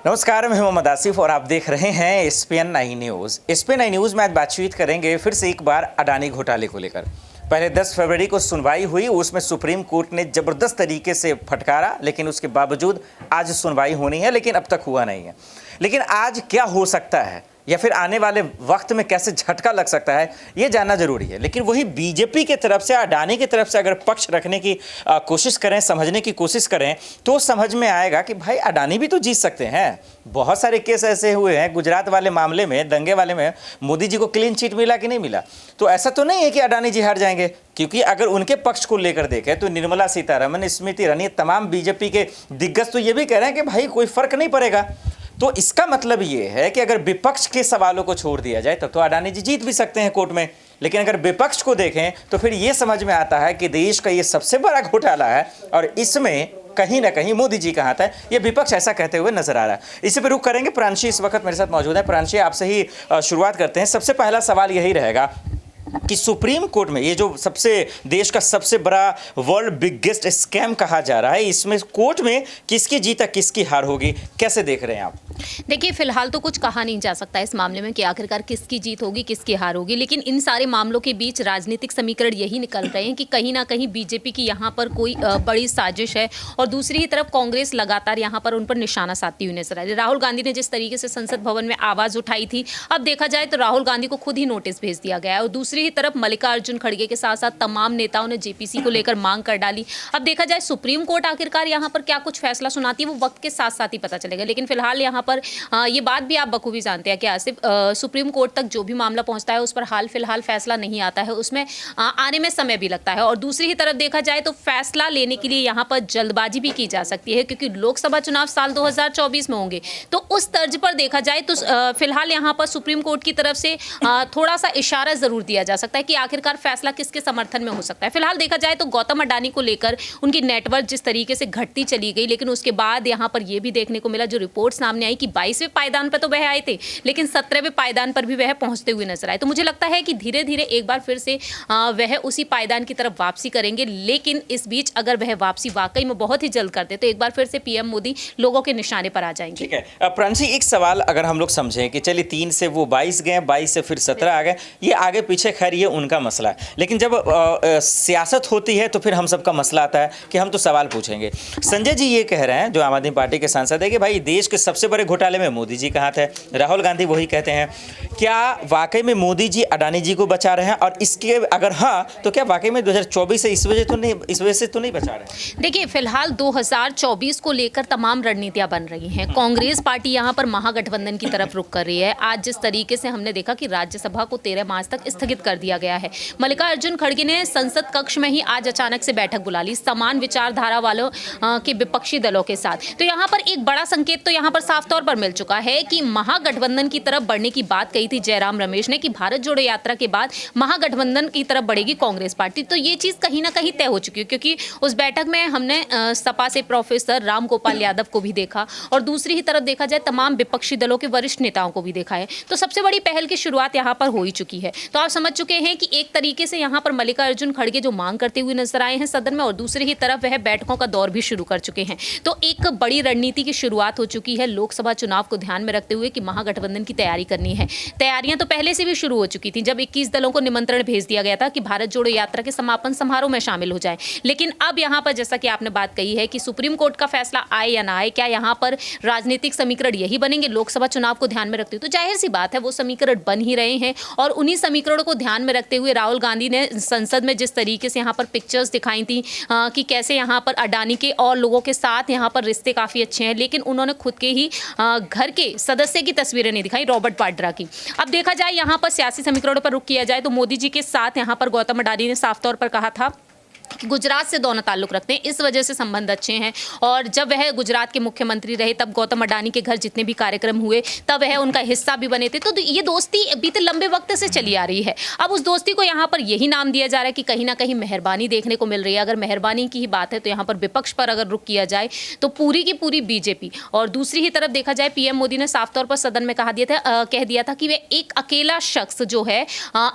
नमस्कार, मैं मोहम्मद आसिफ और आप देख रहे हैं एसपीएन 9 न्यूज़। एसपीएन 9 न्यूज़ में आज बातचीत करेंगे फिर से एक बार अडानी घोटाले को लेकर। पहले 10 फरवरी को सुनवाई हुई, उसमें सुप्रीम कोर्ट ने ज़बरदस्त तरीके से फटकारा, लेकिन उसके बावजूद आज सुनवाई होनी है, लेकिन अब तक हुआ नहीं है। लेकिन आज क्या हो सकता है या फिर आने वाले वक्त में कैसे झटका लग सकता है, ये जानना जरूरी है। लेकिन वही बीजेपी की तरफ से, अडानी की तरफ से अगर पक्ष रखने की कोशिश करें, समझने की कोशिश करें, तो समझ में आएगा कि भाई अडानी भी तो जीत सकते हैं। बहुत सारे केस ऐसे हुए हैं, गुजरात वाले मामले में, दंगे वाले में मोदी जी को क्लीन चिट मिला कि नहीं मिला। तो ऐसा तो नहीं है कि अडानी जी हार जाएंगे, क्योंकि अगर उनके पक्ष को लेकर देखें तो निर्मला सीतारमण, स्मृति ईरानी, तमाम बीजेपी के दिग्गज तो ये भी कह रहे हैं कि भाई कोई फर्क नहीं पड़ेगा। तो इसका मतलब ये है कि अगर विपक्ष के सवालों को छोड़ दिया जाए तब तो अडानी जी जीत भी सकते हैं कोर्ट में। लेकिन अगर विपक्ष को देखें तो फिर ये समझ में आता है कि देश का ये सबसे बड़ा घोटाला है और इसमें कहीं ना कहीं मोदी जी का हाथ है, ये विपक्ष ऐसा कहते हुए नजर आ रहा है। इसी पर रुख करेंगे। प्रांशी इस वक्त मेरे साथ मौजूद है। प्रांशी, आपसे ही शुरुआत करते हैं। सबसे पहला सवाल यही रहेगा कि सुप्रीम कोर्ट में ये जो सबसे देश का सबसे बड़ा वर्ल्ड बिगेस्ट स्कैम कहा जा रहा है, इसमें कोर्ट में किसकी जीत किसकी हार होगी, कैसे देख रहे हैं आप? देखिए, फिलहाल तो कुछ कहा नहीं जा सकता इस मामले में कि आखिरकार किसकी जीत होगी, किसकी हार होगी। लेकिन इन सारे मामलों के बीच राजनीतिक समीकरण यही निकल रहे हैं कि कहीं ना कहीं बीजेपी की यहाँ पर कोई बड़ी साजिश है और दूसरी ही तरफ कांग्रेस लगातार यहाँ पर उन पर निशाना साधती हुई नजर आ रही है। राहुल गांधी ने जिस तरीके से संसद भवन में आवाज उठाई थी, अब देखा जाए तो राहुल गांधी को खुद ही नोटिस भेज दिया गया है और दूसरी ही तरफ मल्लिकार्जुन खड़गे के साथ साथ तमाम नेताओं ने जेपीसी को लेकर मांग कर डाली। अब देखा जाए सुप्रीम कोर्ट आखिरकार यहाँ पर क्या कुछ फैसला सुनाती है, वो वक्त के साथ साथ ही पता चलेगा। लेकिन फिलहाल यहाँ पर ये बात भी आप बखूबी जानते हैं कि आसिफ, सुप्रीम कोर्ट तक जो भी मामला पहुंचता है उस पर हाल फिलहाल फैसला नहीं आता है, उसमें आने में समय भी लगता है। और दूसरी ही तरफ देखा जाए तो फैसला लेने के लिए यहाँ पर जल्दबाजी भी की जा सकती है, क्योंकि लोकसभा चुनाव साल 2024 में होंगे। तो उस तर्ज पर देखा जाए तो फिलहाल यहाँ पर सुप्रीम कोर्ट की तरफ से थोड़ा सा इशारा जरूर दिया जा सकता है कि आखिरकार फैसला किसके समर्थन में हो सकता है। फिलहाल देखा जाए तो गौतम अडानी को लेकर उनकी नेटवर्थ जिस तरीके से घटती चली गई, लेकिन उसके बाद यहाँ पर यह भी देखने को मिला, जो रिपोर्ट सामने आई कि 22वें पायदान पर तो वह आए थे, लेकिन 17वें पायदान पर भी वह पहुंचते हुए नजर आए। तो मुझे लगता है कि धीरे धीरे एक बार फिर से वह उसी पायदान की तरफ वापसी करेंगे। लेकिन इस बीच अगर वह वापसी वाकई में बहुत ही जल्द करते तो एक बार फिर से पीएम मोदी लोगों के निशाने पर आ जाएंगे। ठीक है प्रांशी, एक सवाल अगर हम लोग समझें कि चलिए 3 से वो 22 गए, 22 से फिर 17 आ गए, ये आगे पीछे खैर ये उनका मसला है। लेकिन जब सियासत होती है तो फिर हम सबका मसला आता है कि हम तो सवाल पूछेंगे। संजय जी ये कह रहे हैं, जो आम आदमी पार्टी के सांसद है, कि भाई देश के सबसे बड़े घोटाले में मोदी जी का हाथ है। राहुल गांधी वही कहते हैं। क्या वाकई में मोदी जी अडानी जी को बचा रहे हैं? और इसके अगर हाँ, तो क्या वाकई में 2024 से इस वजह से तो नहीं बचा रहे हैं? देखिए, फिलहाल 2024 को लेकर तमाम रणनीतियां बन रही हैं। कांग्रेस पार्टी यहां पर महागठबंधन की तरफ रुख कर रही है। आज जिस तरीके से हमने देखा कि राज्यसभा को 13 मार्च तक स्थगित कर दिया गया है, मल्लिकार्जुन खड़गे ने संसद कक्ष में ही आज अचानक से बैठक बुला ली समान विचारधारा वालों के विपक्षी दलों के साथ। तो यहाँ पर एक बड़ा संकेत तो यहाँ पर साफ तौर पर मिल चुका है कि महागठबंधन की तरफ बढ़ने की बात कही थी जयराम रमेश ने कि भारत जोड़ो यात्रा के बाद महागठबंधन की तरफ बढ़ेगी कांग्रेस पार्टी। तो ये चीज कहीं ना कहीं तय हो चुकी है, क्योंकि उस बैठक में हमने सपा से प्रोफेसर राम गोपाल यादव को भी देखा और दूसरी ही तरफ देखा जाए तमाम विपक्षी दलों के वरिष्ठ नेताओं को भी देखा है। तो सबसे बड़ी पहल की शुरुआत यहाँ पर हो ही चुकी है। तो आप समझ चुके हैं कि एक तरीके से यहाँ पर मल्लिकार्जुन खड़गे जो मांग करते हुए नजर आए हैं सदन में, और दूसरी ही तरफ वह बैठकों का दौर भी शुरू कर चुके हैं। तो एक बड़ी रणनीति की शुरुआत हो चुकी है लोकसभा चुनाव को ध्यान में रखते हुए कि महागठबंधन की तैयारी करनी है। तैयारियां तो पहले से भी शुरू हो चुकी थी, जब 21 दलों को निमंत्रण भेज दिया गया था कि भारत जोड़ो यात्रा के समापन समारोह में शामिल हो जाए। लेकिन अब यहाँ पर जैसा कि आपने बात कही है कि सुप्रीम कोर्ट का फैसला आए या ना आए, क्या यहाँ पर राजनीतिक समीकरण यही बनेंगे लोकसभा चुनाव को ध्यान में रखते हुए? तो जाहिर सी बात है वो समीकरण बन ही रहे हैं। और उन्हीं समीकरणों को ध्यान में रखते हुए राहुल गांधी ने संसद में जिस तरीके से यहाँ पर पिक्चर्स दिखाई थी कि कैसे यहाँ पर अडानी के और लोगों के साथ यहाँ पर रिश्ते काफी अच्छे हैं, लेकिन उन्होंने खुद के ही घर के सदस्य की तस्वीरें नहीं दिखाई, रॉबर्ट वाड्रा की। अब देखा जाए यहाँ पर सियासी समीकरणों पर रुख किया जाए तो मोदी जी के साथ यहाँ पर गौतम अडानी ने साफ तौर पर कहा था गुजरात से दोनों ताल्लुक रखते हैं, इस वजह से संबंध अच्छे हैं। और जब वह गुजरात के मुख्यमंत्री रहे तब गौतम अडानी के घर जितने भी कार्यक्रम हुए तब वह उनका हिस्सा भी बने थे। तो ये दोस्ती बीते लंबे वक्त से चली आ रही है। अब उस दोस्ती को यहाँ पर यही नाम दिया जा रहा है कि कहीं ना कहीं मेहरबानी देखने को मिल रही है। अगर मेहरबानी की ही बात है तो यहाँ पर विपक्ष पर अगर रुख किया जाए तो पूरी की पूरी बीजेपी, और दूसरी ही तरफ देखा जाए पीएम मोदी ने साफ तौर पर सदन में कह दिया था कि वे एक अकेला शख्स जो है,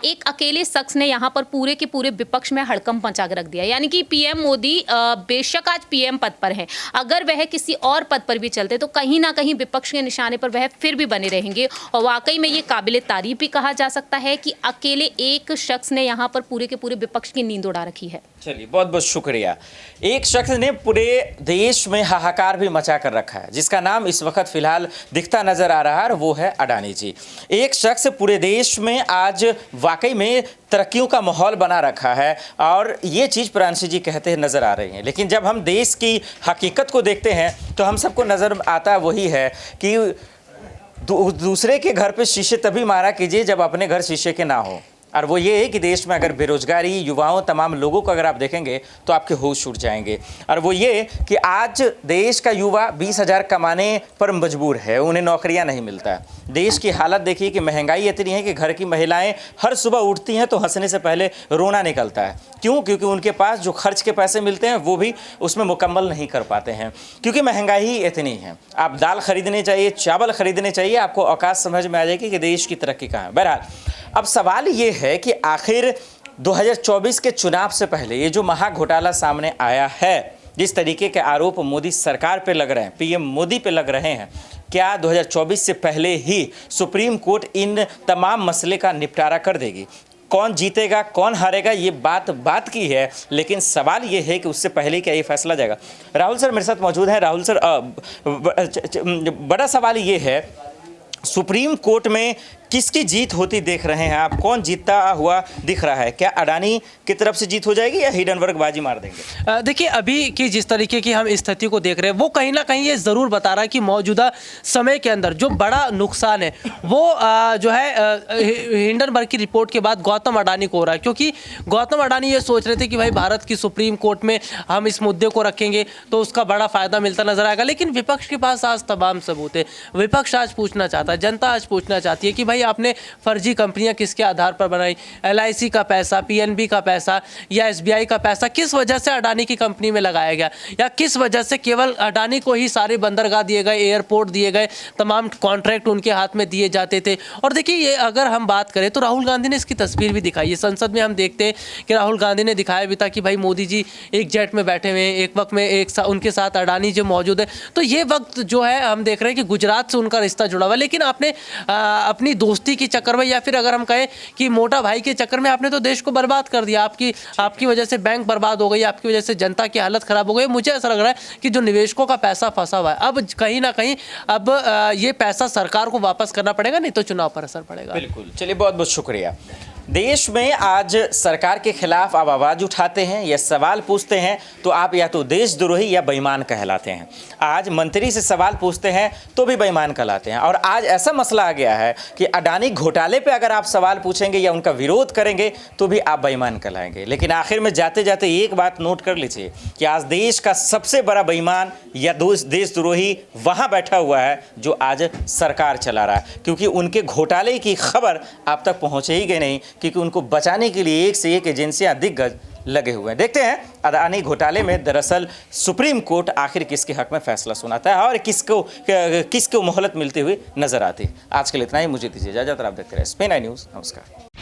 एक अकेले शख्स ने यहाँ पर पूरे के पूरे विपक्ष में हड़कंप मचा के रख दिया। है। यानी कि पीएम मोदी बेशक आज पीएम पद पर हैं, अगर वह किसी और पद पर भी चलते तो कहीं ना कहीं विपक्ष के निशाने पर वह फिर भी बने रहेंगे। और वाकई में ये काबिले तारीफ भी कहा जा सकता है कि अकेले एक शख्स ने यहाँ पर पूरे के पूरे विपक्ष की नींद उड़ा रखी है। चलिए, बहुत बहुत शुक्रिया। एक शख्स ने पूरे देश में हाहाकार भी मचा कर रखा है, जिसका नाम इस वक्त फिलहाल दिखता नजर आ रहा है, और वो है अडानी जी। एक शख्स पूरे देश में आज वाकई में तरक्कियों का माहौल बना रखा है, और ये चीज़ प्रांशु जी कहते हैं नजर आ रही है। लेकिन जब हम देश की हकीकत को देखते हैं तो हम सबको नजर आता वही है कि दूसरे के घर पे शीशे तभी मारा कीजिए जब अपने घर शीशे के ना हो। और वो ये है कि देश में अगर बेरोजगारी, युवाओं, तमाम लोगों को अगर आप देखेंगे तो आपके होश उड़ जाएंगे। और वो ये कि आज देश का युवा 20,000 कमाने पर मजबूर है, उन्हें नौकरियां नहीं मिलता है। देश की हालत देखिए कि महंगाई इतनी है कि घर की महिलाएं हर सुबह उठती हैं तो हंसने से पहले रोना निकलता है। क्यों? क्योंकि उनके पास जो खर्च के पैसे मिलते हैं वो भी उसमें मुकम्मल नहीं कर पाते हैं, क्योंकि महंगाई ही इतनी है। आप दाल खरीदने चाहिए, चावल खरीदने चाहिए, आपको औकात समझ में आ जाएगी कि देश की तरक्की कहाँ है। बहरहाल, अब सवाल ये है कि आखिर 2024 के चुनाव से पहले ये जो महा घोटाला सामने आया है, जिस तरीके के आरोप मोदी सरकार पे लग रहे हैं, पीएम मोदी पे लग रहे हैं, क्या 2024 से पहले ही सुप्रीम कोर्ट इन तमाम मसले का निपटारा कर देगी? कौन जीतेगा, कौन हारेगा, ये बात की है, लेकिन सवाल ये है कि उससे पहले क्या ये फैसला जाएगा? राहुल सर मेरे साथ मौजूद हैं। राहुल सर, बड़ा सवाल ये है, सुप्रीम कोर्ट में किसकी जीत होती देख रहे हैं आप? कौन जीतता हुआ दिख रहा है? क्या अडानी की तरफ से जीत हो जाएगी या हिडनबर्ग बाजी मार देंगे? देखिए, अभी की जिस तरीके की हम स्थिति को देख रहे हैं वो कहीं ना कहीं ये ज़रूर बता रहा है कि मौजूदा समय के अंदर जो बड़ा नुकसान है वो जो है हिंडनबर्ग की रिपोर्ट के बाद गौतम अडानी को हो रहा है। क्योंकि गौतम अडानी ये सोच रहे थे कि भाई भारत की सुप्रीम कोर्ट में हम इस मुद्दे को रखेंगे तो उसका बड़ा फ़ायदा मिलता नजर आएगा। लेकिन विपक्ष के पास आज तमाम सबूत है। विपक्ष आज पूछना चाहता है, जनता आज पूछना चाहती है कि भाई आपने फर्जी कंपनियां किसके आधार पर बनाई? LIC का पैसा, PNB का पैसा या SBI का पैसा किस वजह से अडानी की कंपनी में लगाया गया, या किस वजह से केवल अडानी को ही सारे बंदरगाह दिए गए, एयरपोर्ट दिए गए, तमाम कॉन्ट्रैक्ट उनके हाथ में दिए जाते थे? और देखिए, ये अगर हम बात करें तो राहुल गांधी ने इसकी तस्वीर भी दिखाई है। संसद में हम देखते हैं कि राहुल गांधी ने दिखाया भी था कि भाई मोदी जी एक जेट में बैठे हुए हैं, एक वक्त में उनके साथ अडानी जो मौजूद है। तो ये वक्त जो है हम देख रहे हैं कि गुजरात से उनका रिश्ता जुड़ा हुआ है। लेकिन आपने अपनी दोस्ती के चक्कर में, या फिर अगर हम कहें कि मोटा भाई के चक्कर में, आपने तो देश को बर्बाद कर दिया। आपकी वजह से बैंक बर्बाद हो गई, आपकी वजह से जनता की हालत खराब हो गई। मुझे ऐसा लग रहा है कि जो निवेशकों का पैसा फंसा हुआ है, अब कहीं ना कहीं अब ये पैसा सरकार को वापस करना पड़ेगा, नहीं तो चुनाव पर असर पड़ेगा। बिल्कुल। चलिए, बहुत बहुत शुक्रिया। देश में आज सरकार के खिलाफ आप आवाज़ उठाते हैं या सवाल पूछते हैं तो आप या तो देशद्रोही या बेईमान कहलाते हैं। आज मंत्री से सवाल पूछते हैं तो भी बेईमान कहलाते हैं। और आज ऐसा मसला आ गया है कि अडानी घोटाले पे अगर आप सवाल पूछेंगे या उनका विरोध करेंगे तो भी आप बेईमान कहलाएंगे। लेकिन आखिर में जाते जाते एक बात नोट कर लीजिए कि आज देश का सबसे बड़ा बेईमान या देशद्रोही वहाँ बैठा हुआ है जो आज सरकार चला रहा है, क्योंकि उनके घोटाले की खबर आप तक पहुँचे ही गई नहीं, क्योंकि उनको बचाने के लिए एक से एक एजेंसियां दिग्गज लगे हुए हैं। देखते हैं अडानी घोटाले में दरअसल सुप्रीम कोर्ट आखिर किसके हक में फैसला सुनाता है और किसको मोहलत मिलती हुई नजर आती है। आज के लिए इतना ही, मुझे दीजिए इजाजत। आप देखते रहे SPN न्यूज़। नमस्कार।